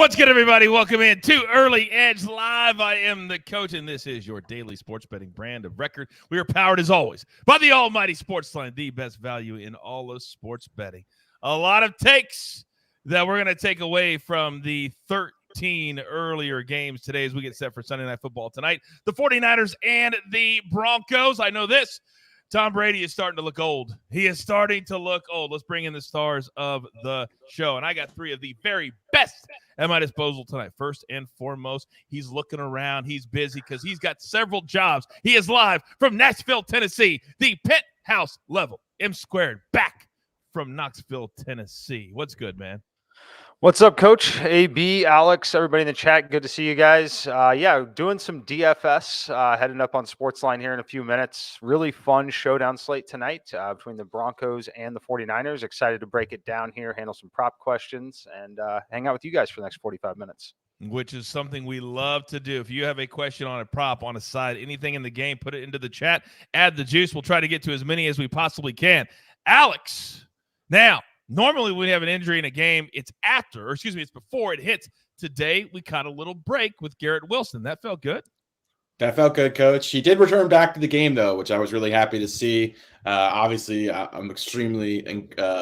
What's good, everybody? Welcome in to Early Edge Live. I am the coach, and this is your daily sports betting brand of record. We are powered, as always, by the almighty SportsLine, the best value in all of sports betting. A lot of takes that we're going to take away from the 13 earlier games today as we get set for Sunday Night Football tonight. The 49ers and the Broncos. I know this. Tom Brady is starting to look old. He is starting to look old. Let's bring in the stars of the show. And I got three of the very best at my disposal tonight. First and foremost, he's looking around. He's busy because he's got several jobs. He is live from Nashville, Tennessee, the penthouse level, M squared, back from Knoxville, Tennessee. What's good, man? What's up, Coach? AB, Alex, everybody in the chat. Good to see you guys. Doing some DFS, heading up on SportsLine here in a few minutes. Really fun showdown slate tonight between the Broncos and the 49ers. Excited to break it down here, handle some prop questions, and hang out with you guys for the next 45 minutes. Which is something we love to do. If you have a question on a prop, on a side, anything in the game, put it into the chat. Add the juice. We'll try to get to as many as we possibly can. Alex, now, normally when we have an injury in a game, it's before it hits. Today, we caught a little break with Garrett Wilson. That felt good. That felt good, Coach. He did return back to the game, though, which I was really happy to see. Obviously, I'm extremely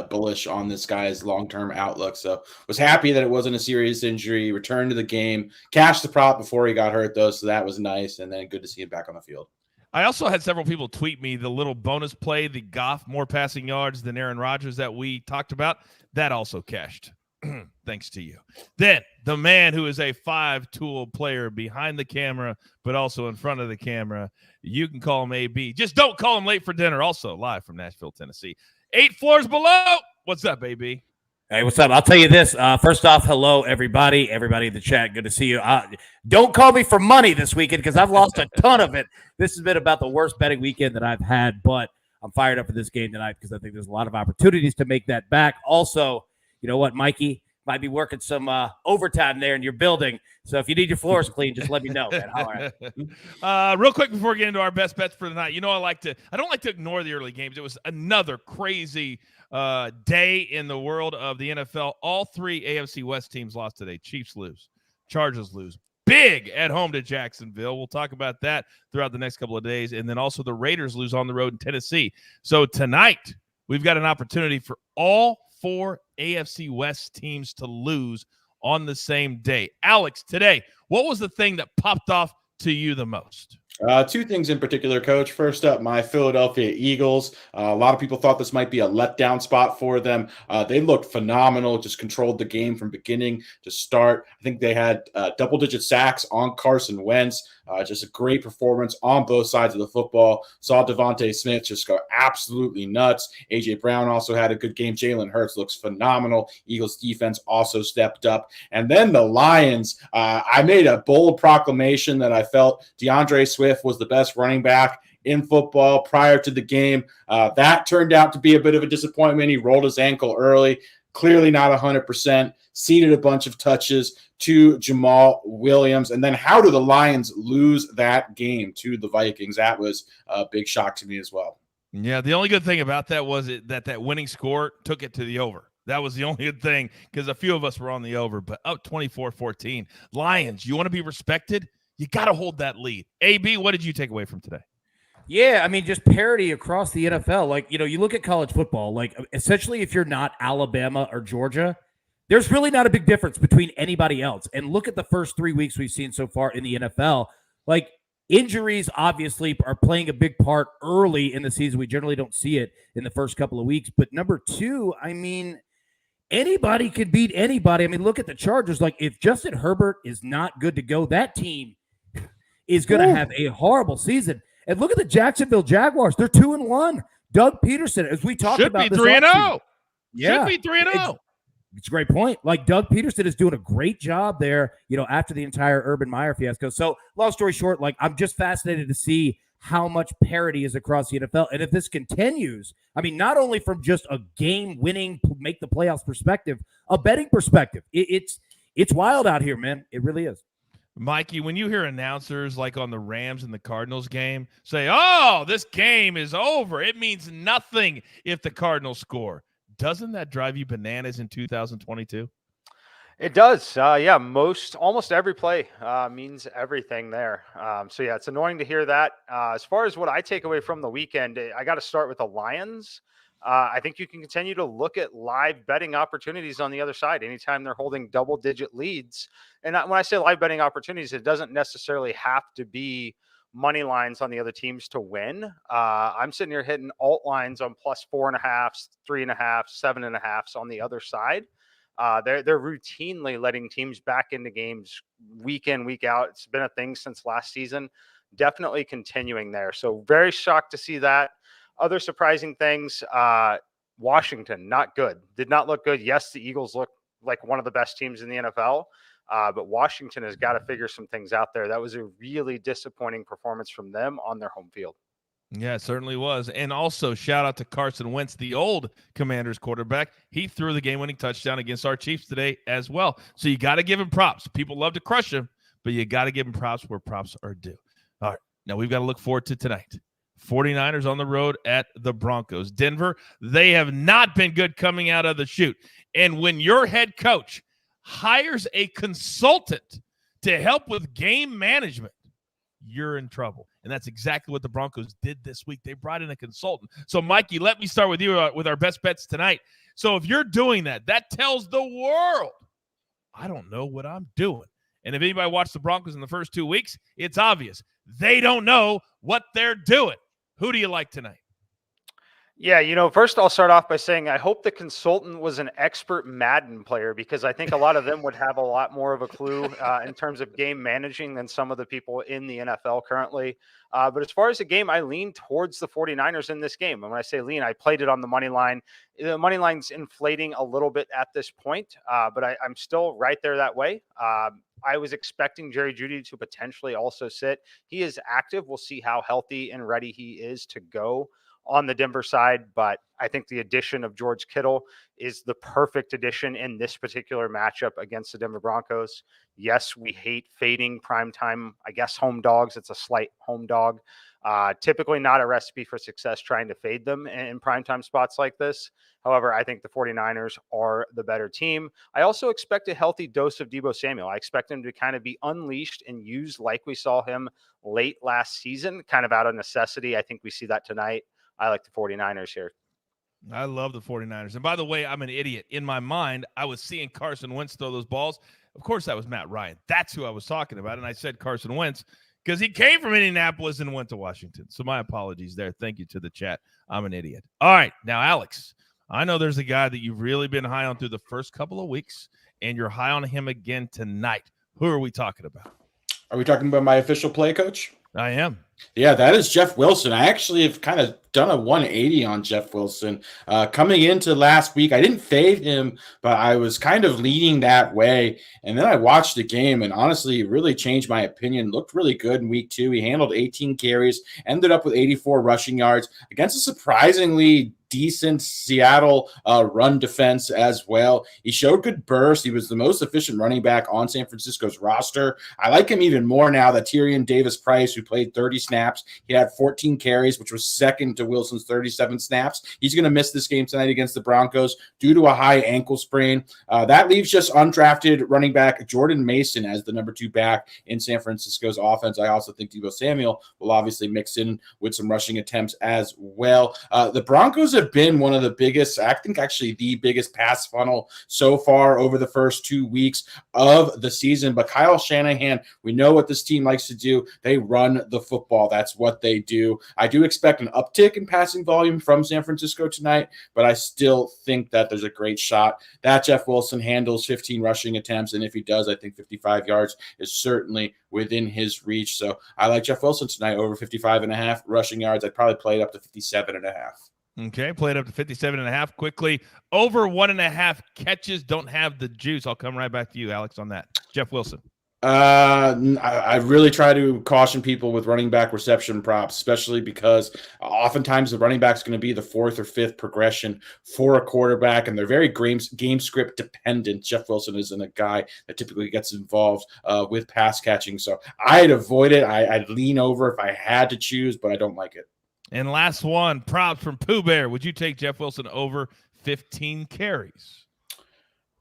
bullish on this guy's long-term outlook. So was happy that it wasn't a serious injury. Returned to the game. Cashed the prop before he got hurt, though, so that was nice. And then good to see him back on the field. I also had several people tweet me the little bonus play, the Goff more passing yards than Aaron Rodgers that we talked about. That also cashed. Thanks to you. Then the man who is a 5-tool player behind the camera, but also in front of the camera. You can call him AB. Just don't call him late for dinner. Also live from Nashville, Tennessee. 8 floors below. What's up, AB? Hey, what's up? I'll tell you this. First off, hello, everybody. Everybody in the chat, good to see you. Don't call me for money this weekend because I've lost a ton of it. This has been about the worst betting weekend that I've had, but I'm fired up for this game tonight because I think there's a lot of opportunities to make that back. Also, you know what, Mikey? Might be working some overtime there in your building. So if you need your floors clean, just let me know, man. All right. Real quick before we get into our best bets for the night, I don't like to ignore the early games. It was another crazy day in the world of the NFL. All 3 AFC West teams lost today. Chiefs lose. Chargers lose. Big at home to Jacksonville. We'll talk about that throughout the next couple of days. And then also the Raiders lose on the road in Tennessee. So tonight, we've got an opportunity for all 4 AFC West teams to lose on the same day. Alex, today, what was the thing that popped off to you the most? 2 things in particular, Coach. First up, my Philadelphia Eagles. A lot of people thought this might be a letdown spot for them. They looked phenomenal, just controlled the game from beginning to start. I think they had double-digit sacks on Carson Wentz. Just a great performance on both sides of the football. Saw Devontae Smith just go absolutely nuts. A.J. Brown also had a good game. Jalen Hurts looks phenomenal. Eagles defense also stepped up. And then the Lions, I made a bold proclamation that I felt DeAndre Swift was the best running back in football prior to the game. That turned out to be a bit of a disappointment. He rolled his ankle early. Clearly not 100%. Ceded a bunch of touches to Jamal Williams. And then how do the Lions lose that game to the Vikings? That was a big shock to me as well. Yeah, the only good thing about that was that winning score took it to the over. That was the only good thing because a few of us were on the over, but up 24-14. Lions, you want to be respected? You got to hold that lead. AB, what did you take away from today? Yeah, I mean, just parity across the NFL. Like, you look at college football, like essentially if you're not Alabama or Georgia, there's really not a big difference between anybody else. And look at the first 3 weeks we've seen so far in the NFL. Like, injuries obviously are playing a big part early in the season. We generally don't see it in the first couple of weeks. But number 2, I mean, anybody could beat anybody. I mean, look at the Chargers. Like, if Justin Herbert is not good to go, that team is going to have a horrible season. And look at the Jacksonville Jaguars. They're 2-1. Doug Peterson, as we talked about this. Should be 3-0. Yeah. Should be 3-0. It's a great point. Like, Doug Peterson is doing a great job there, after the entire Urban Meyer fiasco. So, long story short, like, I'm just fascinated to see how much parity is across the NFL. And if this continues, I mean, not only from just a game-winning, make the playoffs perspective, a betting perspective, it's wild out here, man. It really is. Mikey, when you hear announcers like on the Rams and the Cardinals game say, oh, this game is over, it means nothing if the Cardinals score. Doesn't that drive you bananas in 2022? It does. Yeah, almost every play means everything there. So yeah, it's annoying to hear that. As far as what I take away from the weekend, I got to start with the Lions. I think you can continue to look at live betting opportunities on the other side anytime they're holding double-digit leads. And when I say live betting opportunities, it doesn't necessarily have to be money lines on the other teams to win. I'm sitting here hitting alt lines on plus 4.5, 3.5, 7.5 on the other side. They're routinely letting teams back into games week in, week out. It's been a thing since last season. Definitely continuing there. So very shocked to see that. Other surprising things, Washington, not good. Did not look good. Yes, the Eagles look like one of the best teams in the NFL, but Washington has got to figure some things out there. That was a really disappointing performance from them on their home field. Yeah, it certainly was. And also, shout out to Carson Wentz, the old Commanders quarterback. He threw the game-winning touchdown against our Chiefs today as well. So you got to give him props. People love to crush him, but you got to give him props where props are due. All right, now we've got to look forward to tonight. 49ers on the road at the Broncos. Denver, they have not been good coming out of the chute. And when your head coach hires a consultant to help with game management, you're in trouble. And that's exactly what the Broncos did this week. They brought in a consultant. So, Mikey, let me start with you with our best bets tonight. So if you're doing that, that tells the world, I don't know what I'm doing. And if anybody watched the Broncos in the first 2 weeks, it's obvious. They don't know what they're doing. Who do you like tonight? Yeah, first I'll start off by saying I hope the consultant was an expert Madden player, because I think a lot of them would have a lot more of a clue in terms of game managing than some of the people in the NFL currently. But as far as the game, I lean towards the 49ers in this game. And when I say lean, I played it on the money line. The money line's inflating a little bit at this point, but I'm still right there that way. I was expecting Jerry Jeudy to potentially also sit. He is active. We'll see how healthy and ready he is to go on the Denver side, but I think the addition of George Kittle is the perfect addition in this particular matchup against the Denver Broncos. Yes, we hate fading primetime, I guess, home dogs. It's a slight home dog. Typically not a recipe for success trying to fade them in primetime spots like this. However, I think the 49ers are the better team. I also expect a healthy dose of Deebo Samuel. I expect him to kind of be unleashed and used like we saw him late last season, kind of out of necessity. I think we see that tonight. I like the 49ers here. I love the 49ers. And by the way, I'm an idiot. In my mind, I was seeing Carson Wentz throw those balls. Of course, that was Matt Ryan. That's who I was talking about. And I said Carson Wentz because he came from Indianapolis and went to Washington. So my apologies there. Thank you to the chat. I'm an idiot. All right. Now, Alex, I know there's a guy that you've really been high on through the first couple of weeks, and you're high on him again tonight. Who are we talking about? Are we talking about my official play coach? I am. Yeah, that is Jeff Wilson. I actually have kind of done a 180 on Jeff Wilson. Coming into last week, I didn't fade him, but I was kind of leaning that way. And then I watched the game, and honestly, it really changed my opinion. Looked really good in week 2. He handled 18 carries, ended up with 84 rushing yards against a surprisingly decent Seattle run defense as well. He showed good burst. He was the most efficient running back on San Francisco's roster. I like him even more now that Tyrion Davis-Price, who played 30 snaps, he had 14 carries, which was second to Wilson's 37 snaps. He's going to miss this game tonight against the Broncos due to a high ankle sprain. That leaves just undrafted running back Jordan Mason as the number 2 back in San Francisco's offense. I also think Deebo Samuel will obviously mix in with some rushing attempts as well. The Broncos have been one of the biggest, I think actually the biggest pass funnel so far over the first 2 weeks of the season. But Kyle Shanahan, we know what this team likes to do. They run the football. That's what they do. I do expect an uptick in passing volume from San Francisco tonight, but I still think that there's a great shot that Jeff Wilson handles 15 rushing attempts. And if he does, I think 55 yards is certainly within his reach. So I like Jeff Wilson tonight over 55.5 rushing yards. I'd probably play it up to 57.5. Okay, played up to 57.5 quickly. Over 1.5 catches don't have the juice. I'll come right back to you, Alex, on that. Jeff Wilson. I really try to caution people with running back reception props, especially because oftentimes the running back is going to be the 4th or 5th progression for a quarterback, and they're very game script dependent. Jeff Wilson isn't a guy that typically gets involved with pass catching, so I'd avoid it. I'd lean over if I had to choose, but I don't like it. And last one, props from Pooh Bear. Would you take Jeff Wilson over 15 carries?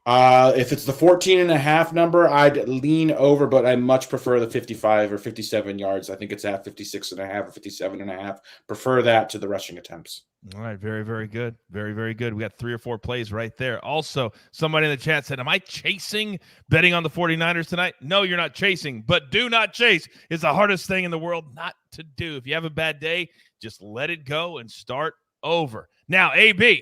If it's the 14.5 number, I'd lean over, but I much prefer the 55 or 57 yards. I think it's at 56.5 or 57.5. Prefer that to the rushing attempts. All right, very, very good. Very, very good. We got 3 or 4 plays right there. Also, somebody in the chat said, am I chasing betting on the 49ers tonight? No, you're not chasing, but do not chase. It's the hardest thing in the world not to do. If you have a bad day, just let it go and start over. Now, AB,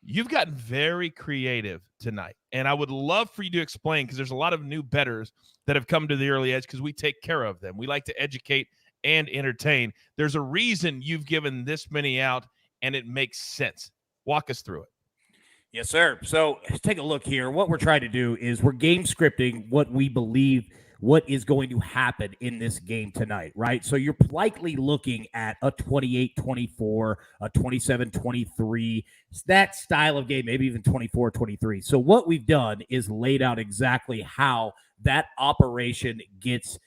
you've gotten very creative tonight, and I would love for you to explain, because there's a lot of new bettors that have come to the early edge because we take care of them. We like to educate and entertain. There's a reason you've given this many out, and it makes sense. Walk us through it. Yes, sir. So let's take a look here. What we're trying to do is we're game scripting what we believe what is going to happen in this game tonight, right? So you're likely looking at a 28-24, a 27-23, that style of game, maybe even 24-23. So what we've done is laid out exactly how that operation gets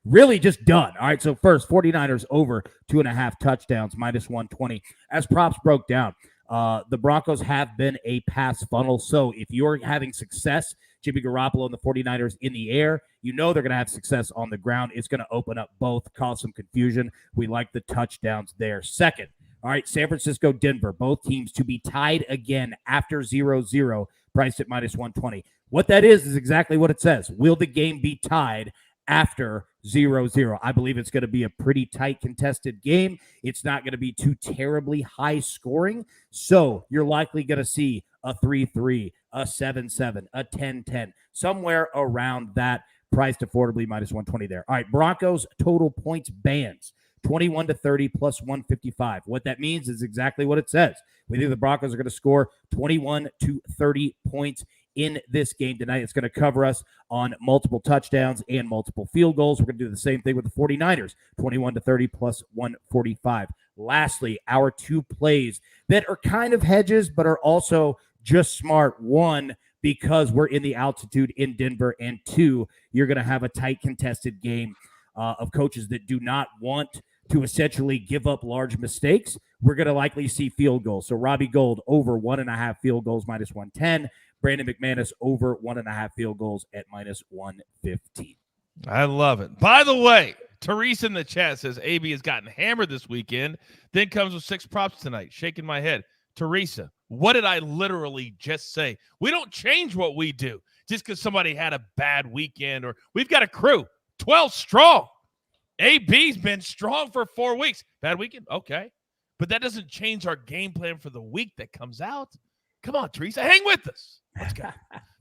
really just done. All right, so first, 49ers over 2.5 touchdowns, -120. As props broke down, the Broncos have been a pass funnel. So if you're having success, Jimmy Garoppolo and the 49ers in the air, you know they're going to have success on the ground. It's going to open up both, cause some confusion. We like the touchdowns there. Second, all right, San Francisco, Denver, both teams to be tied again after 0-0, priced at -120. What that is exactly what it says. Will the game be tied after 0-0? I believe it's going to be a pretty tight contested game. It's not going to be too terribly high scoring. So you're likely going to see a 3-3, a 7-7, a 10-10, somewhere around that, priced affordably -120 there. All right, Broncos total points bands, 21-30 plus 155. What that means is exactly what it says. We think the Broncos are going to score 21 to 30 points in this game tonight. It's going to cover us on multiple touchdowns and multiple field goals. We're going to do the same thing with the 49ers, 21-30 plus 145. Lastly, our 2 plays that are kind of hedges, but are also just smart. 1, because we're in the altitude in Denver, and 2, you're going to have a tight contested game of coaches that do not want to essentially give up large mistakes. We're going to likely see field goals. So Robbie Gould over 1.5 field goals, -110. Brandon McManus over 1.5 field goals at -115. I love it. By the way, Teresa in the chat says AB has gotten hammered this weekend, then comes with 6 props tonight. Shaking my head. Teresa, what did I literally just say? We don't change what we do just because somebody had a bad weekend, or we've got a crew, 12 strong. AB's been strong for 4 weeks. Bad weekend? Okay. But that doesn't change our game plan for the week that comes out. Come on, Teresa, hang with us. Let's go.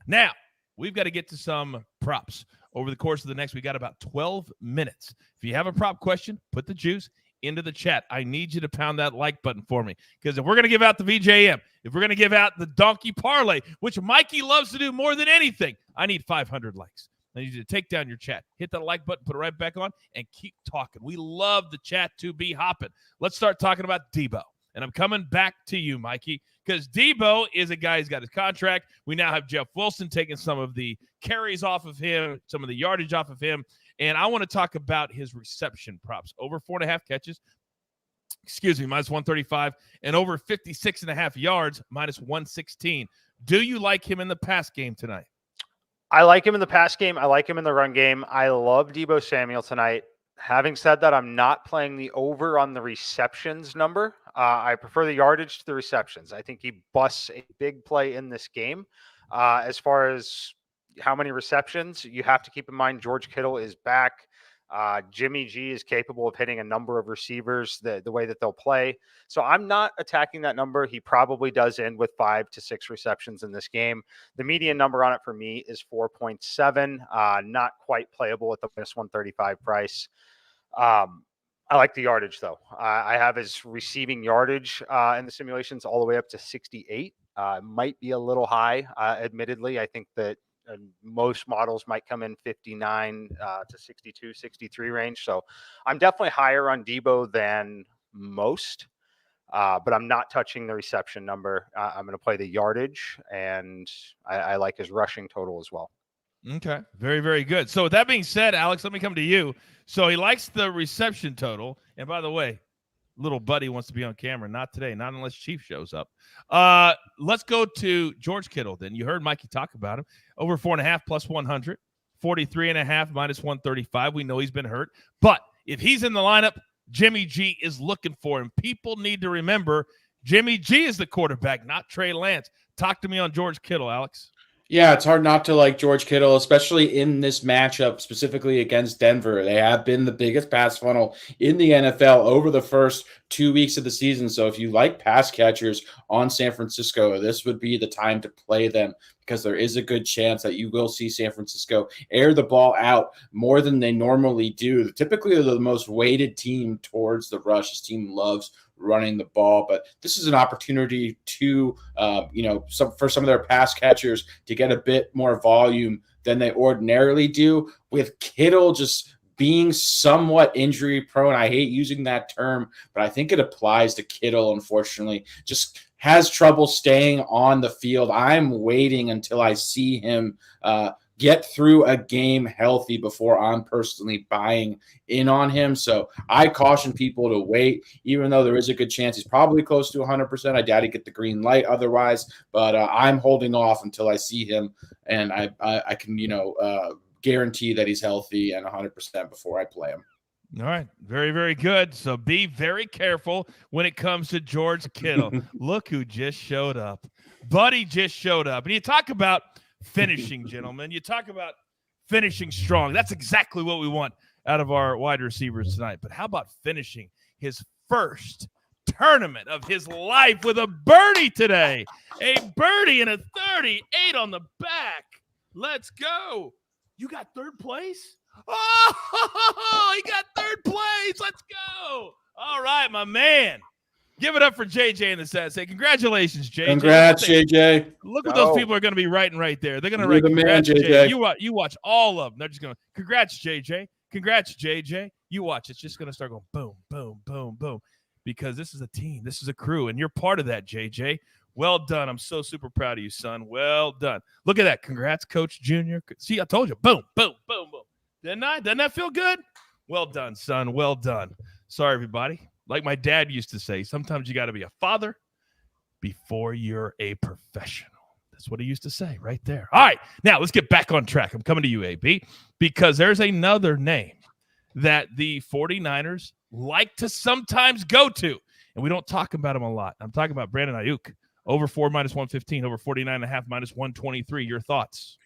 Now, we've got to get to some props. Over the course of the next, we got about 12 minutes. If you have a prop question, put the juice into the chat. I need you to pound that like button for me, because if we're going to give out the VJM, if we're going to give out the donkey parlay, which Mikey loves to do more than anything, I need 500 likes. I need you to take down your chat, hit that like button, put it right back on, and keep talking. We love the chat to be hopping. Let's start talking about Debo. And I'm coming back to you, Mikey, because Debo is a guy who's got his contract. We now have Jeff Wilson taking some of the carries off of him, some of the yardage off of him. And I want to talk about his reception props. Over 4.5 catches, -135, and over 56.5 yards, -116. Do you like him in the pass game tonight? I like him in the pass game. I like him in the run game. I love Debo Samuel tonight. Having said that, I'm not playing the over on the receptions number. I prefer the yardage to the receptions. I think he busts a big play in this game. As far as how many receptions, you have to keep in mind George Kittle is back. Jimmy G is capable of hitting a number of receivers the way that they'll play. So I'm not attacking that number. He probably does end with 5 to 6 receptions in this game. The median number on it for me is 4.7. Not quite playable at the -135 price. I like the yardage, though. I have his receiving yardage in the simulations all the way up to 68. Might be a little high, admittedly. I think that most models might come in 59 to 62, 63 range. So I'm definitely higher on Debo than most, but I'm not touching the reception number. I'm going to play the yardage, and I like his rushing total as well. Okay. Very, very good. So with that being said, Alex, let me come to you. So he likes the reception total. And by the way, little buddy wants to be on camera. Not today, not unless Chief shows up. Let's go to George Kittle then. You heard Mikey talk about him. Over 4.5 plus 100, 43.5 minus 135. We know he's been hurt. But if he's in the lineup, Jimmy G is looking for him. People need to remember Jimmy G is the quarterback, not Trey Lance. Talk to me on George Kittle, Alex. Yeah, it's hard not to like George Kittle, especially in this matchup, specifically against Denver. They have been the biggest pass funnel in the NFL over the first 2 weeks of the season. So if you like pass catchers on San Francisco, this would be the time to play them because there is a good chance that you will see San Francisco air the ball out more than they normally do. Typically, they're the most weighted team towards the rush. This team loves running the ball, but this is an opportunity to, for some of their pass catchers to get a bit more volume than they ordinarily do. With Kittle just being somewhat injury prone, I hate using that term, but I think it applies to Kittle, unfortunately, just has trouble staying on the field. I'm waiting until I see him get through a game healthy before I'm personally buying in on him. So I caution people to wait, even though there is a good chance he's probably close to 100%. I doubt he get the green light otherwise, but I'm holding off until I see him, and I can, guarantee that he's healthy and 100% before I play him. All right. Very, very good. So be very careful when it comes to George Kittle. Look who just showed up. Buddy just showed up. And you talk about finishing, gentlemen. You talk about finishing strong. That's exactly what we want out of our wide receivers tonight. But how about finishing his first tournament of his life with a birdie today? A birdie and a 38 on the back. Let's go. You got third place? Oh, he got third place. Let's go. All right, my man. Give it up for JJ in the set. Say congratulations, JJ. Congrats, JJ. Look what those people are going to be writing right there. They're going to You're write the man, JJ. You watch all of them. They're just going to congrats, JJ. Congrats, JJ. You watch. It's just going to start going boom, boom, boom, boom, because this is a team. This is a crew, and you're part of that, JJ. Well done. I'm so super proud of you, son. Well done. Look at that. Congrats, Coach Junior. See, I told you. Boom, boom, boom, boom. Didn't I? Doesn't that feel good? Well done, son. Well done. Sorry, everybody. Like my dad used to say, sometimes you got to be a father before you're a professional. That's what he used to say right there. All right. Now, let's get back on track. I'm coming to you, AB, because there's another name that the 49ers like to sometimes go to, and we don't talk about him a lot. I'm talking about Brandon Ayuk. Over 4 minus 115, over 49.5 minus 123. Your thoughts?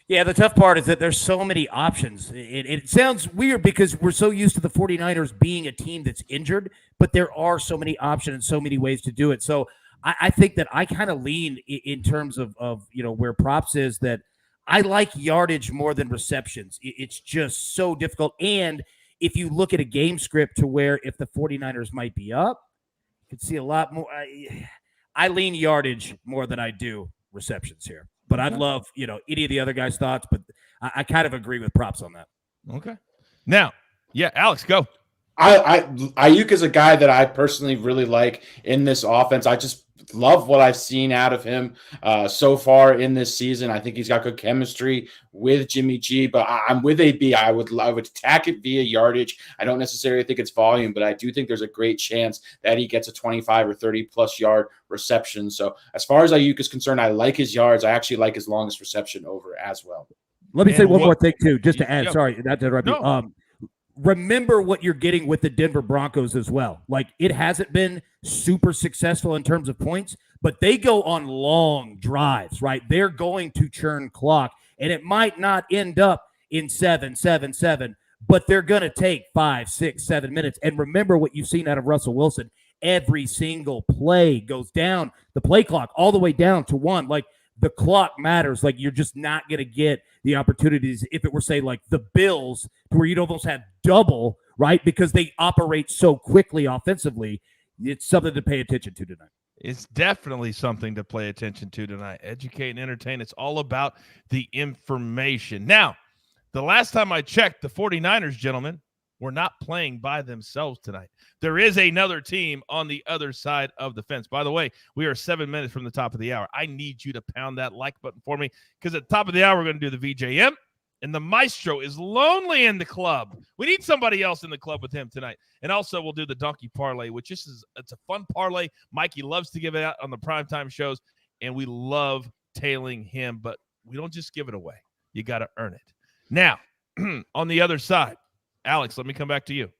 Yeah, the tough part is that there's so many options. It sounds weird because we're so used to the 49ers being a team that's injured, but there are so many options and so many ways to do it. So I think that I kind of lean in terms of where props is that I like yardage more than receptions. It's just so difficult. And if you look at a game script to where if the 49ers might be up, you can see a lot more. I lean yardage more than I do receptions here. But I'd love, any of the other guys' thoughts, but I kind of agree with props on that. Okay. Now, yeah, Alex, go. Ayuk is a guy that I personally really like in this offense. I just love what I've seen out of him so far in this season. I think he's got good chemistry with Jimmy G, but I'm with AB. I would attack it via yardage. I don't necessarily think it's volume, but I do think there's a great chance that he gets a 25 or 30 plus yard reception. So as far as Ayuk is concerned, I like his yards. I actually like his longest reception over as well. Let me say one more thing too, just to add. Sorry, not to interrupt you. Remember what you're getting with the Denver Broncos as well. Like, it hasn't been super successful in terms of points, but they go on long drives, right? They're going to churn clock, and it might not end up in 7-7-7, but they're going to take 5, 6, 7 minutes. And remember what you've seen out of Russell Wilson. Every single play goes down, the play clock all the way down to 1. Like, the clock matters. Like, you're just not going to get the opportunities if it were, say, like the Bills, to where you'd almost have double, right? Because they operate so quickly offensively. It's something to pay attention to tonight. It's definitely something to pay attention to tonight. Educate and entertain. It's all about the information. Now, the last time I checked, the 49ers, gentlemen, were not playing by themselves tonight. There is another team on the other side of the fence. By the way, we are 7 minutes from the top of the hour. I need you to pound that like button for me, because at the top of the hour, we're going to do the VJM. And the maestro is lonely in the club. We need somebody else in the club with him tonight. And also we'll do the donkey parlay, which it's a fun parlay. Mikey loves to give it out on the primetime shows, and we love tailing him, but we don't just give it away. You got to earn it. Now, on the other side, Alex, let me come back to you.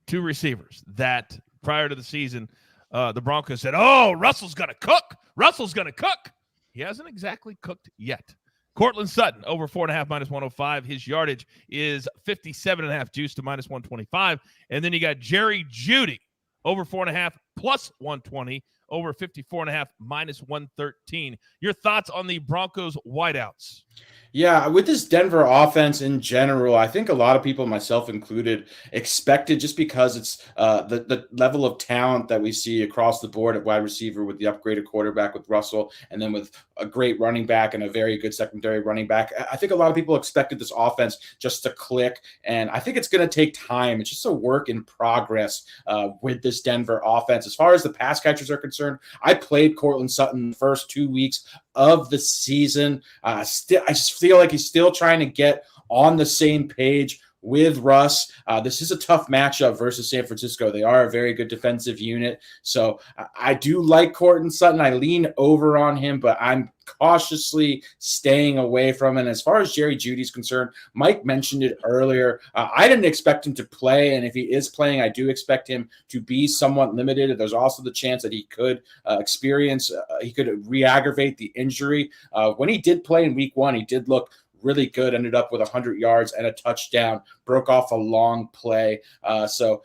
2 receivers that prior to the season, the Broncos said, oh, Russell's going to cook. Russell's going to cook. He hasn't exactly cooked yet. Cortland Sutton, over 4.5, minus 105. His yardage is 57.5, juice to minus 125. And then you got Jerry Jeudy, over 4.5, plus 120, over 54.5, minus 113. Your thoughts on the Broncos wideouts? Yeah, with this Denver offense in general, I think a lot of people, myself included, expected, just because it's the level of talent that we see across the board at wide receiver with the upgraded quarterback with Russell, and then with a great running back and a very good secondary running back. I think a lot of people expected this offense just to click, and I think it's going to take time. It's just a work in progress with this Denver offense. As far as the pass catchers are concerned, I played Cortland Sutton the first 2 weeks of the season. I just feel like he's still trying to get on the same page with Russ. This is a tough matchup versus San Francisco. They are a very good defensive unit. So I do like Cortland Sutton. I lean over on him, but I'm cautiously staying away from it. And as far as Jerry Jeudy's concerned, Mike mentioned it earlier. I didn't expect him to play, and if he is playing, I do expect him to be somewhat limited. There's also the chance that he could he could re-aggravate the injury. When he did play in week 1, he did look really good, ended up with 100 yards and a touchdown, broke off a long play. So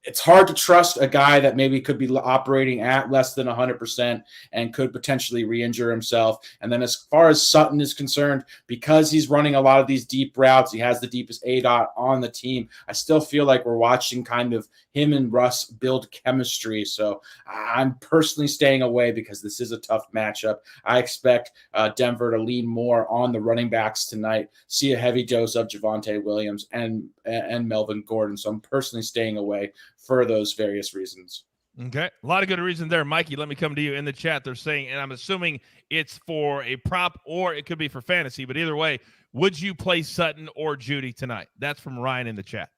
it's hard to trust a guy that maybe could be operating at less than 100% and could potentially re-injure himself. And then as far as Sutton is concerned, because he's running a lot of these deep routes, he has the deepest ADOT on the team, I still feel like we're watching kind of him and Russ build chemistry. So I'm personally staying away because this is a tough matchup. I expect Denver to lean more on the running backs tonight, see a heavy dose of Javonte Williams and Melvin Gordon. So I'm personally staying away for those various reasons. Okay. A lot of good reasons there. Mikey, let me come to you in the chat. They're saying, and I'm assuming it's for a prop or it could be for fantasy, but either way, would you play Sutton or Jeudy tonight? That's from Ryan in the chat.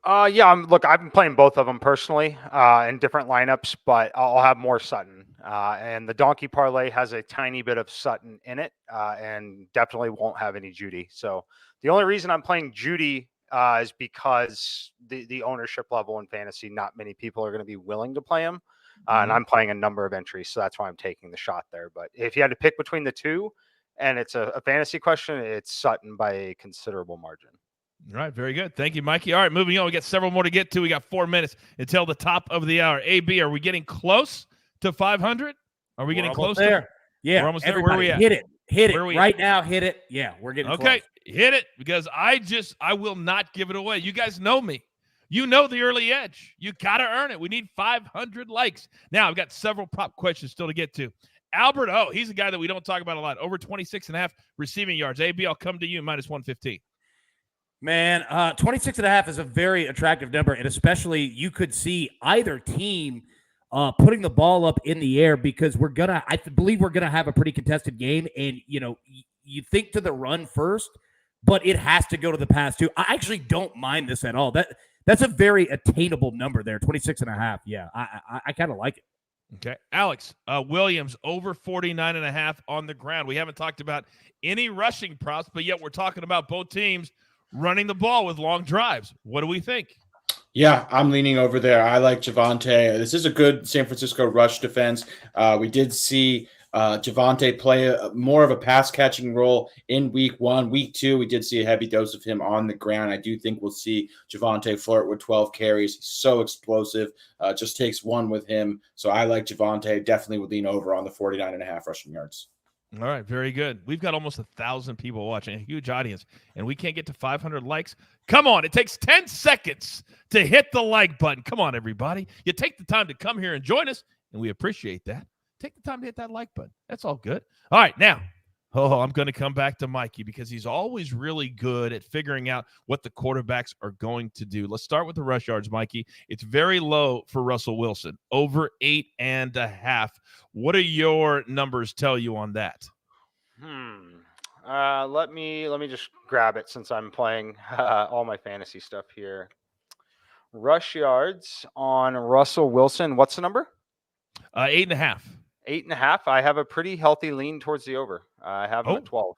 Yeah, I've been playing both of them personally in different lineups, but I'll have more Sutton. And the donkey parlay has a tiny bit of Sutton in it, and definitely won't have any Jeudy. So the only reason I'm playing Jeudy is because the ownership level in fantasy, not many people are going to be willing to play him. And I'm playing a number of entries, so that's why I'm taking the shot there. But if you had to pick between the two, and it's a fantasy question, it's Sutton by a considerable margin. All right, very good. Thank you, Mikey. All right, moving on. We got several more to get to. We got 4 minutes until the top of the hour. AB, are we getting close to 500? Are we getting close there? Yeah, we're almost there. Where are we at? Hit it right now. Hit it. Yeah, we're getting okay. Close. Hit it, because I will not give it away. You guys know me. You know the early edge. You got to earn it. We need 500 likes. Now, I've got several prop questions still to get to. Albert O, he's a guy that we don't talk about a lot. Over 26.5 receiving yards. AB, I'll come to you, minus 115. Man, 26.5 is a very attractive number, and especially you could see either team putting the ball up in the air, because I believe we're gonna have a pretty contested game, and you think to the run first, but it has to go to the pass too. I actually don't mind this at all. That's a very attainable number there, 26.5. Yeah, I kind of like it. Okay, Alex Williams over 49.5 on the ground. We haven't talked about any rushing props, but yet we're talking about both teams running the ball with long drives. What do we think? Yeah, I'm leaning over there. I like Javonte. This is a good San Francisco rush defense. We did see Javonte play more of a pass-catching role in week 1. Week 2, we did see a heavy dose of him on the ground. I do think we'll see Javonte flirt with 12 carries. He's so explosive. Just takes one with him. So I like Javonte. Definitely would lean over on the 49.5 rushing yards. All right, very good. We've got almost 1,000 people watching, a huge audience, and we can't get to 500 likes. Come on, it takes 10 seconds to hit the like button. Come on, everybody. You take the time to come here and join us, and we appreciate that. Take the time to hit that like button. That's all good. All right, now, I'm going to come back to Mikey, because he's always really good at figuring out what the quarterbacks are going to do. Let's start with the rush yards, Mikey. It's very low for Russell Wilson, over 8.5. What do your numbers tell you on that? Let me just grab it since I'm playing all my fantasy stuff here. Rush yards on Russell Wilson. What's the number? 8.5. 8.5. I have a pretty healthy lean towards the over. I have him at 12.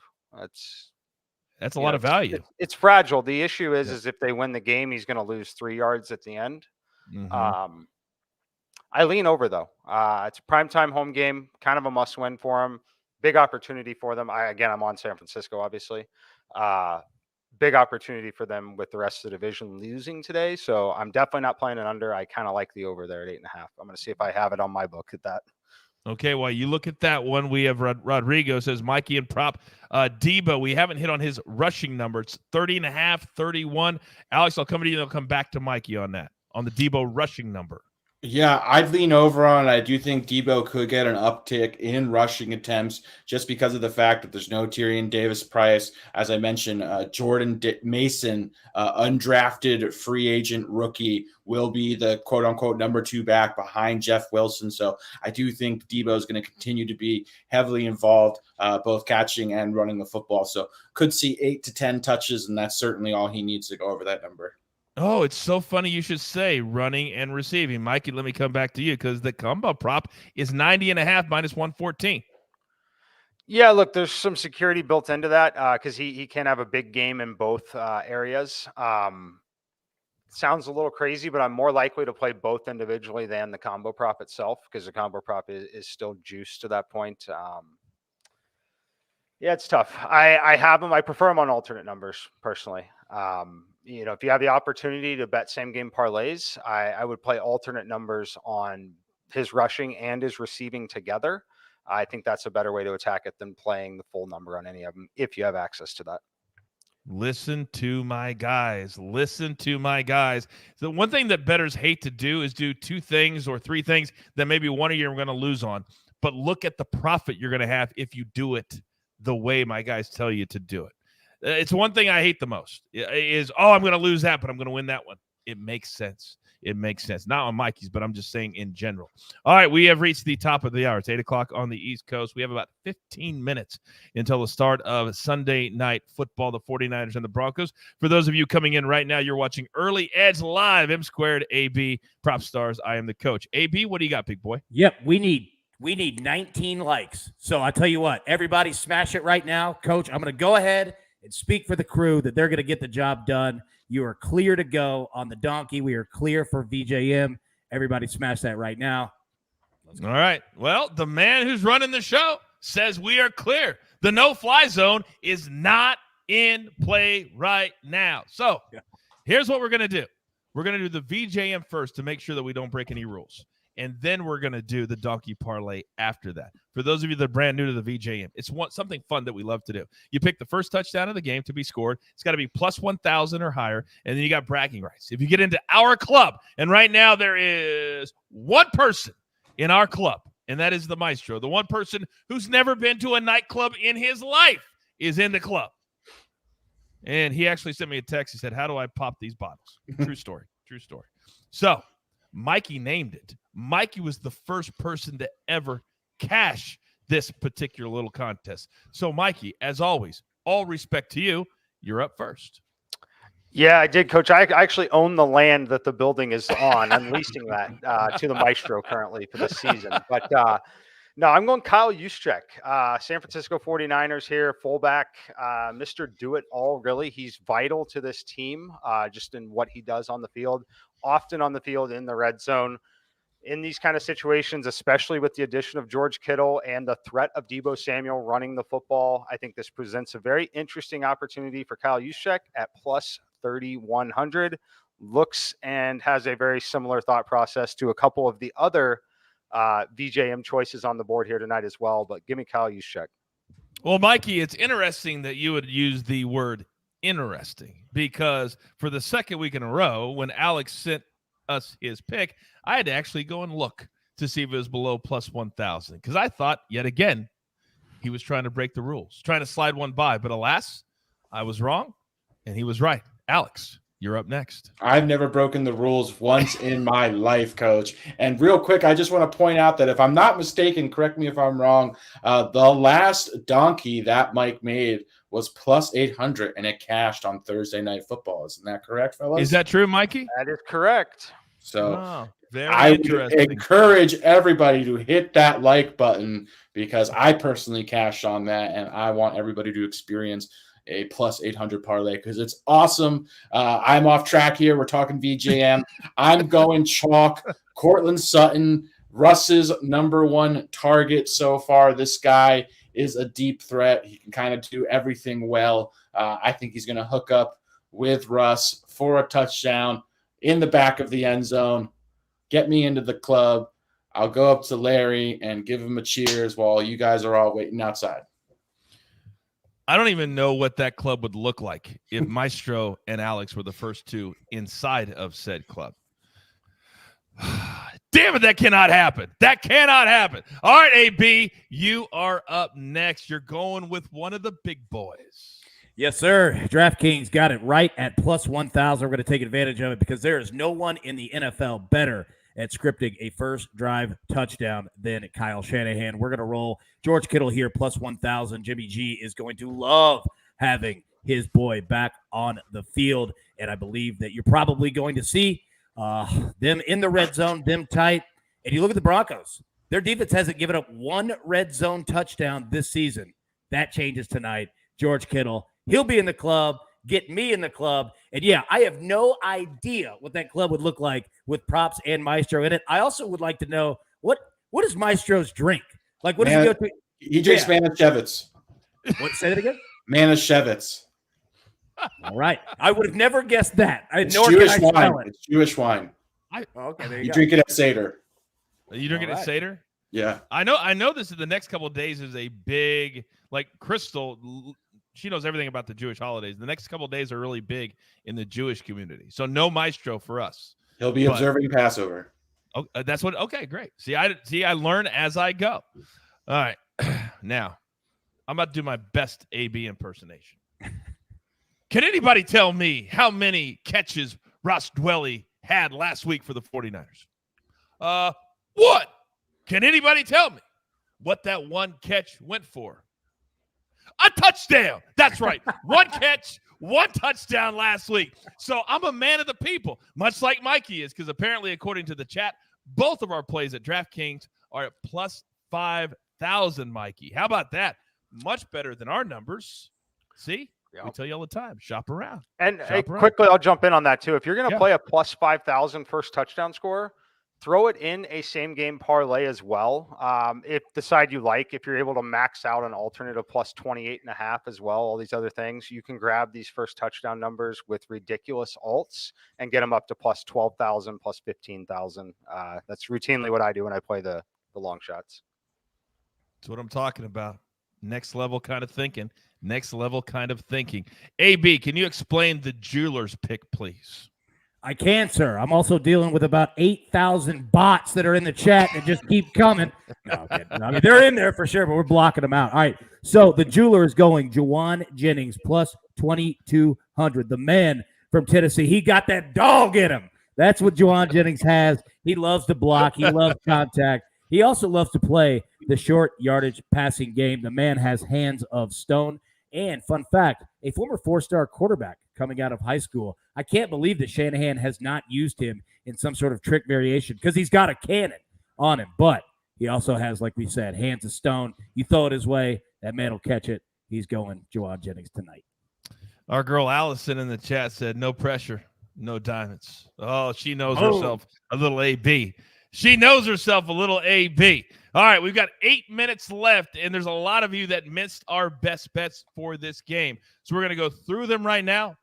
That's a lot of value. It's fragile. The issue is if they win the game, he's going to lose 3 yards at the end. Mm-hmm. I lean over though. It's a primetime home game, kind of a must win for him. Big opportunity for them. I'm on San Francisco, obviously. Big opportunity for them with the rest of the division losing today. So I'm definitely not playing an under. I kind of like the over there at 8.5. I'm going to see if I have it on my book at that. Okay, well, you look at that one. We have Rodrigo says Mikey and prop Debo. We haven't hit on his rushing number. It's 30.5, 31. Alex, I'll come to you and I'll come back to Mikey on that, on the Debo rushing number. Yeah, I'd lean over on it. I do think Debo could get an uptick in rushing attempts just because of the fact that there's no Tyrion Davis-Price. As I mentioned, Jordan Mason, undrafted free agent rookie, will be the quote-unquote number 2 back behind Jeff Wilson. So I do think Debo is going to continue to be heavily involved, both catching and running the football. So could see 8 to 10 touches, and that's certainly all he needs to go over that number. Oh, it's so funny you should say running and receiving. Mikey, let me come back to you because the combo prop is 90.5 minus 114. Yeah, look, there's some security built into that because he can have a big game in both areas. Sounds a little crazy, but I'm more likely to play both individually than the combo prop itself because the combo prop is still juiced to that point. Yeah, it's tough. I have them. I prefer them on alternate numbers personally. If you have the opportunity to bet same game parlays, I would play alternate numbers on his rushing and his receiving together. I think that's a better way to attack it than playing the full number on any of them if you have access to that. Listen to my guys. Listen to my guys. The one thing that bettors hate to do is do 2 things or 3 things that maybe one of you are going to lose on. But look at the profit you're going to have if you do it the way my guys tell you to do it. It's one thing I hate the most is, I'm going to lose that, but I'm going to win that one. It makes sense. It makes sense. Not on Mikey's, but I'm just saying in general. All right, we have reached the top of the hour. It's 8 o'clock on the East Coast. We have about 15 minutes until the start of Sunday night football, the 49ers and the Broncos. For those of you coming in right now, you're watching Early Edge Live, M Squared, AB, Prop Stars. I am the coach. AB, what do you got, big boy? Yep, we need 19 likes. So I tell you what, everybody smash it right now. Coach, I'm going to go ahead and speak for the crew that they're going to get the job done. You are clear to go on the donkey. We are clear for VJM. Everybody smash that right now. All right. Well, the man who's running the show says we are clear. The no-fly zone is not in play right now. So here's what we're going to do. We're going to do the VJM first to make sure that we don't break any rules. And then we're going to do the donkey parlay after that. For those of you that are brand new to the VJM, it's something fun that we love to do. You pick the first touchdown of the game to be scored. It's got to be plus 1,000 or higher, and then you got bragging rights. If you get into our club, and right now there is one person in our club, and that is the maestro. The one person who's never been to a nightclub in his life is in the club. And he actually sent me a text. He said, how do I pop these bottles? True story. True story. So Mikey named it. Mikey was the first person to ever cash this particular little contest. So, Mikey, as always, all respect to you. You're up first. Yeah, I did, Coach. I actually own the land that the building is on. I'm leasing that to the Maestro currently for this season. But no, I'm going Kyle Juszczyk, San Francisco 49ers here, fullback, Mr. Do-It-All, really. He's vital to this team just in what he does on the field, often on the field in the red zone. In these kind of situations, especially with the addition of George Kittle and the threat of Deebo Samuel running the football, I think this presents a very interesting opportunity for Kyle Juszczyk at plus 3,100. Looks and has a very similar thought process to a couple of the other VJM choices on the board here tonight as well. But give me Kyle Juszczyk. Well, Mikey, it's interesting that you would use the word interesting because for the second week in a row, when Alex sent us his pick, I had to actually go and look to see if it was below plus 1,000 because I thought yet again he was trying to break the rules, trying to slide one by. But alas, I was wrong and he was right. Alex, you're up next. I've never broken the rules once in my life, Coach. And real quick, I just want to point out that if I'm not mistaken, correct me if I'm wrong, the last donkey that Mike made was plus 800, and it cashed on Thursday Night Football. Isn't that correct, fellas? Is that true, Mikey? That is correct. So very I would interesting. encourage everybody to hit that like button because I personally cashed on that, and I want everybody to experience a plus 800 parlay because it's awesome. I'm off track here. We're talking VJM. I'm going chalk. Cortland Sutton, Russ's #1 target so far. This guy is a deep threat. He can kind of do everything well. I think he's going to hook up with Russ for a touchdown in the back of the end zone. Get me into the club. I'll go up to Larry and give him a cheers while you guys are all waiting outside. I don't even know what that club would look like if Maestro and Alex were the first two inside of said club. Damn it, that cannot happen. That cannot happen. All right, AB, you are up next. You're going with one of the big boys. Yes, sir. DraftKings got it right at plus 1,000. We're going to take advantage of it because there is no one in the NFL better at scripting a first drive touchdown than Kyle Shanahan. We're going to roll George Kittle here, plus 1,000. Jimmy G is going to love having his boy back on the field, and I believe that you're probably going to see them in the red zone, them tight. And you look at the Broncos. Their defense hasn't given up one red zone touchdown this season. That changes tonight. George Kittle, he'll be in the club. Get me in the club. And yeah, I have no idea what that club would look like with props and Maestro in it. I also would like to know what is Maestro's drink? Like, what does he go to? He drinks Manischewitz. What? Say that again? Manischewitz. All right. I would have never guessed that. It's Jewish wine. It's Jewish wine. Okay, there you go. drink it at Seder. You drink it at Seder? Yeah. I know this is the next couple of days is a big, like Crystal, she knows everything about the Jewish holidays. The next couple of days are really big in the Jewish community. So no Maestro for us. He'll be observing Passover. Oh, that's what. Okay, great. See, I learn as I go. All right. Now, I'm about to do my best AB impersonation. Can anybody tell me how many catches Ross Dwelly had last week for the 49ers? What? Can anybody tell me what that one catch went for? A touchdown. That's right. One catch, one touchdown last week. So I'm a man of the people, much like Mikey is, because apparently, according to the chat, both of our plays at DraftKings are at plus 5,000, Mikey. How about that? Much better than our numbers. See? We tell you all the time, shop around. And quickly, I'll jump in on that too. If you're going to play a plus 5,000 first touchdown score, throw it in a same game parlay as well. If the side you like, if you're able to max out an alternative plus 28.5 as well, all these other things, you can grab these first touchdown numbers with ridiculous alts and get them up to plus 12,000, plus 15,000. That's routinely what I do when I play the long shots. That's what I'm talking about. Next level kind of thinking. Next level kind of thinking. AB, can you explain the jeweler's pick, please? I can, sir. I'm also dealing with about 8,000 bots that are in the chat and just keep coming. No, I'm kidding. I mean, they're in there for sure, but we're blocking them out. All right. So the jeweler is going Juwan Jennings plus 2,200. The man from Tennessee. He got that dog in him. That's what Juwan Jennings has. He loves to block. He loves contact. He also loves to play the short yardage passing game. The man has hands of stone. And fun fact, a former 4-star quarterback coming out of high school. I can't believe that Shanahan has not used him in some sort of trick variation because he's got a cannon on him. But he also has, like we said, hands of stone. You throw it his way, that man will catch it. He's going Juwan Jennings tonight. Our girl Allison in the chat said, no pressure, no diamonds. Oh, she knows herself a little AB. She knows herself a little AB. All right, we've got 8 minutes left, and there's a lot of you that missed our best bets for this game. So we're going to go through them right now.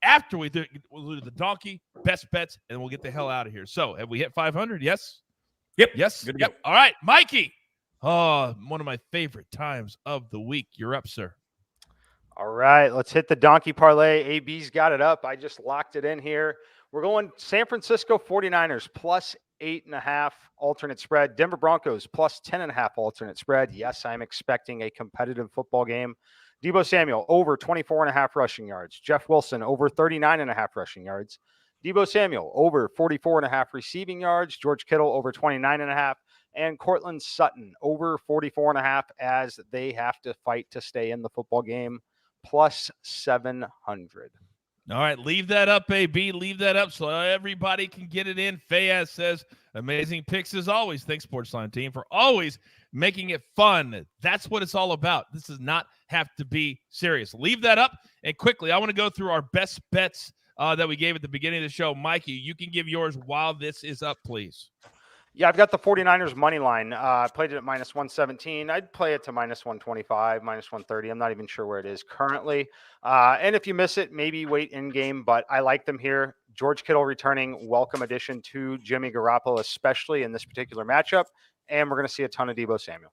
After we'll do the donkey, best bets, and we'll get the hell out of here. So have we hit 500? Yes? Yep. Yes? Good to yep. go. All right, Mikey. Oh, one of my favorite times of the week. You're up, sir. All right, let's hit the donkey parlay. AB's got it up. I just locked it in here. We're going San Francisco 49ers plus 8.5 alternate spread. Denver Broncos plus 10.5 alternate spread. Yes, I'm expecting a competitive football game. Deebo Samuel over 24.5 rushing yards. Jeff Wilson over 39.5 rushing yards. Deebo Samuel over 44.5 receiving yards. George Kittle over 29.5. And Cortland Sutton over 44.5 as they have to fight to stay in the football game. plus 700. All right, leave that up, AB. Leave that up so everybody can get it in. Fayaz says, amazing picks as always. Thanks, SportsLine team, for always making it fun. That's what it's all about. This does not have to be serious. Leave that up. And quickly, I want to go through our best bets that we gave at the beginning of the show. Mikey, you can give yours while this is up, please. Yeah, I've got the 49ers money line. I played it at minus 117. I'd play it to minus 125, minus 130. I'm not even sure where it is currently. And if you miss it, maybe wait in game, but I like them here. George Kittle returning, welcome addition to Jimmy Garoppolo, especially in this particular matchup. And we're going to see a ton of Deebo Samuel.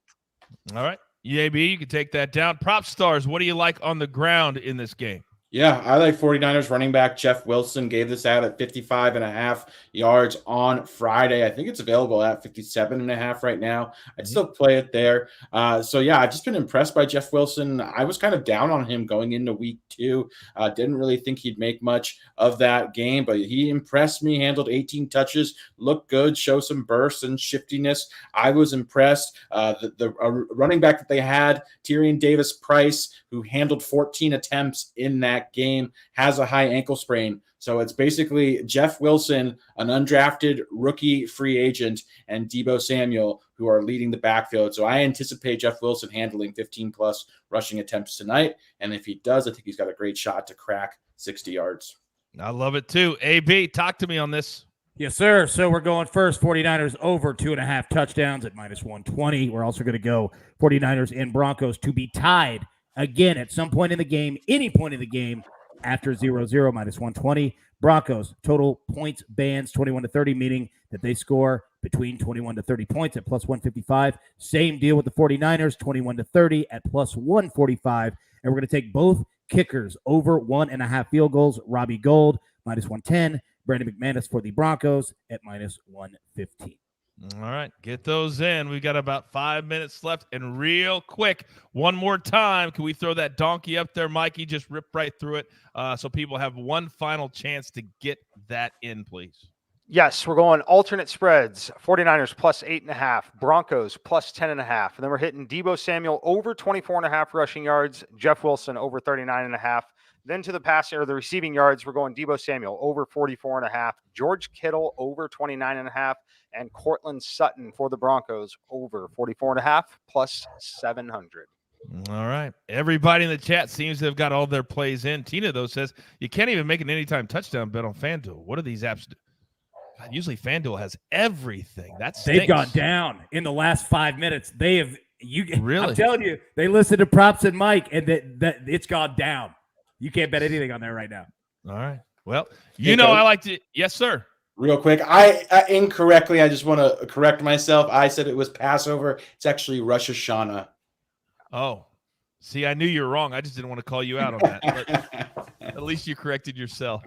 All right. EAB, you can take that down. Prop stars, what do you like on the ground in this game? Yeah, I like 49ers running back Jeff Wilson. Gave this out at 55.5 yards on Friday. I think it's available at 57.5 right now. I'd still play it there. So, yeah, I've just been impressed by Jeff Wilson. I was kind of down on him going into week 2. Didn't really think he'd make much of that game, but he impressed me, handled 18 touches, looked good, showed some bursts and shiftiness. I was impressed. The running back that they had, Tyrion Davis-Price, who handled 14 attempts in that game, has a high ankle sprain. So it's basically Jeff Wilson, an undrafted rookie free agent, and Deebo Samuel, who are leading the backfield. So I anticipate Jeff Wilson handling 15-plus rushing attempts tonight. And if he does, I think he's got a great shot to crack 60 yards. I love it too. AB, talk to me on this. Yes, sir. So we're going first 49ers over 2.5 touchdowns at minus 120. We're also going to go 49ers and Broncos to be tied again at some point in the game, any point in the game after 0-0, minus 120. Broncos, total points bands 21 to 30, meaning that they score between 21 to 30 points at plus 155. Same deal with the 49ers, 21 to 30 at plus 145. And we're going to take both kickers over 1.5 field goals. Robbie Gould, minus 110. Brandon McManus for the Broncos at minus 115. All right, get those in. We've got about 5 minutes left. And real quick, one more time, can we throw that donkey up there, Mikey? Just rip right through it so people have one final chance to get that in, please. Yes, we're going alternate spreads. 49ers plus 8.5, Broncos plus 10.5. And then we're hitting Deebo Samuel over 24.5 rushing yards, Jeff Wilson over 39.5. Then to the passing or the receiving yards, we're going Deebo Samuel over 44.5, George Kittle over 29.5, and Cortland Sutton for the Broncos over 44.5 plus 700. All right. Everybody in the chat seems to have got all their plays in. Tina, though, says you can't even make an anytime touchdown bet on FanDuel. What are these apps do? God, usually FanDuel has everything. They've gone down in the last 5 minutes. They have really. I'm telling you, they listened to Props and Mike, and that it's gone down. You can't bet anything on there right now. All right. Well, I like to. Yes, sir. Real quick, I incorrectly, I just want to correct myself. I said it was Passover. It's actually Rosh Hashanah. Oh, see, I knew you were wrong. I just didn't want to call you out on that. But at least you corrected yourself.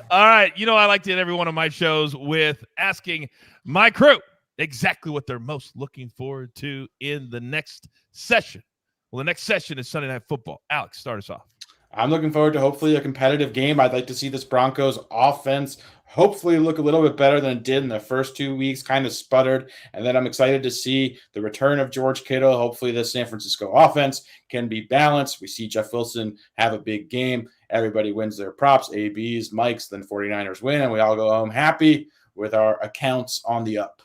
All right. I like to end every one of my shows with asking my crew exactly what they're most looking forward to in the next session. Well, the next session is Sunday Night Football. Alex, start us off. I'm looking forward to hopefully a competitive game. I'd like to see this Broncos offense hopefully look a little bit better than it did in the first 2 weeks, kind of sputtered. And then I'm excited to see the return of George Kittle. Hopefully the San Francisco offense can be balanced. We see Jeff Wilson have a big game. Everybody wins their props, ABs, Mikes, then 49ers win, and we all go home happy with our accounts on the up.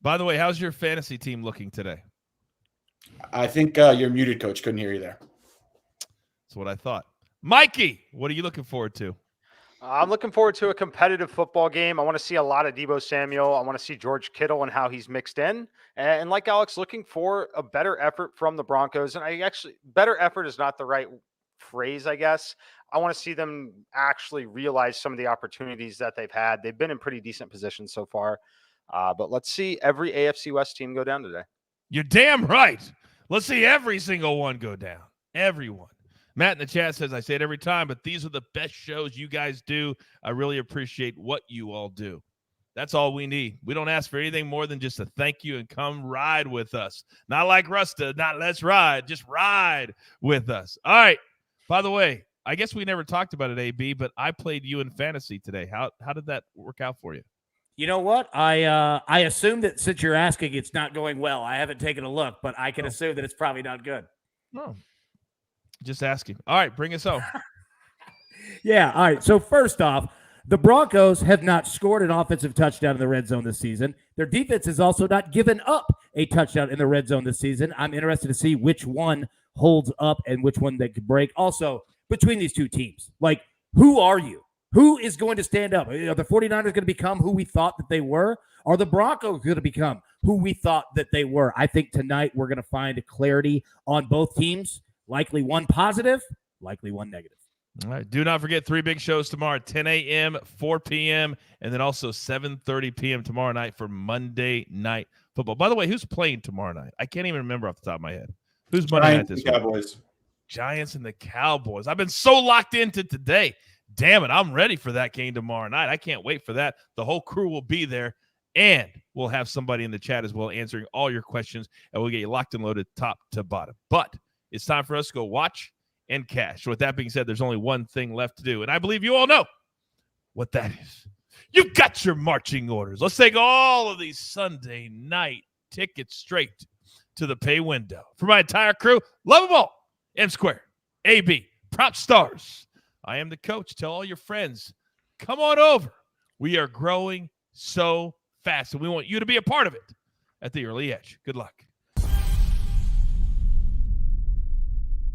By the way, how's your fantasy team looking today? I think you're muted, Coach. Couldn't hear you there. That's what I thought. Mikey, what are you looking forward to? I'm looking forward to a competitive football game. I want to see a lot of Deebo Samuel. I want to see George Kittle and how he's mixed in. And like Alex, looking for a better effort from the Broncos. And better effort is not the right phrase, I guess. I want to see them actually realize some of the opportunities that they've had. They've been in pretty decent positions so far. But let's see every AFC West team go down today. You're damn right. Let's see every single one go down. Everyone. Matt in the chat says, I say it every time, but these are the best shows you guys do. I really appreciate what you all do. That's all we need. We don't ask for anything more than just a thank you and come ride with us. Not like Rusta, not let's ride, just ride with us. All right. By the way, I guess we never talked about it, AB, but I played you in fantasy today. How did that work out for you? You know what? I assume that since you're asking, it's not going well. I haven't taken a look, but I can assume that it's probably not good. No. Just asking. All right, bring us home. Yeah, all right. So first off, the Broncos have not scored an offensive touchdown in the red zone this season. Their defense has also not given up a touchdown in the red zone this season. I'm interested to see which one holds up and which one they could break. Also, between these two teams, like, who are you? Who is going to stand up? Are the 49ers going to become who we thought that they were? Are the Broncos going to become who we thought that they were? I think tonight we're going to find clarity on both teams, likely one positive, likely one negative. All right. Do not forget 3 big shows tomorrow, 10 a.m., 4 p.m., and then also 7:30 p.m. tomorrow night for Monday Night Football. By the way, who's playing tomorrow night? I can't even remember off the top of my head. Who's Monday night this week? Cowboys. Giants and the Cowboys. I've been so locked into today. Damn it, I'm ready for that game tomorrow night. I can't wait for that. The whole crew will be there, and we'll have somebody in the chat as well answering all your questions, and we'll get you locked and loaded top to bottom. But it's time for us to go watch and cash. So with that being said, there's only one thing left to do, and I believe you all know what that is. You've got your marching orders. Let's take all of these Sunday night tickets straight to the pay window. For my entire crew, love them all. M Square, AB, Prop Stars. I am the coach. Tell all your friends, come on over. We are growing so fast, and we want you to be a part of it at the early edge. Good luck.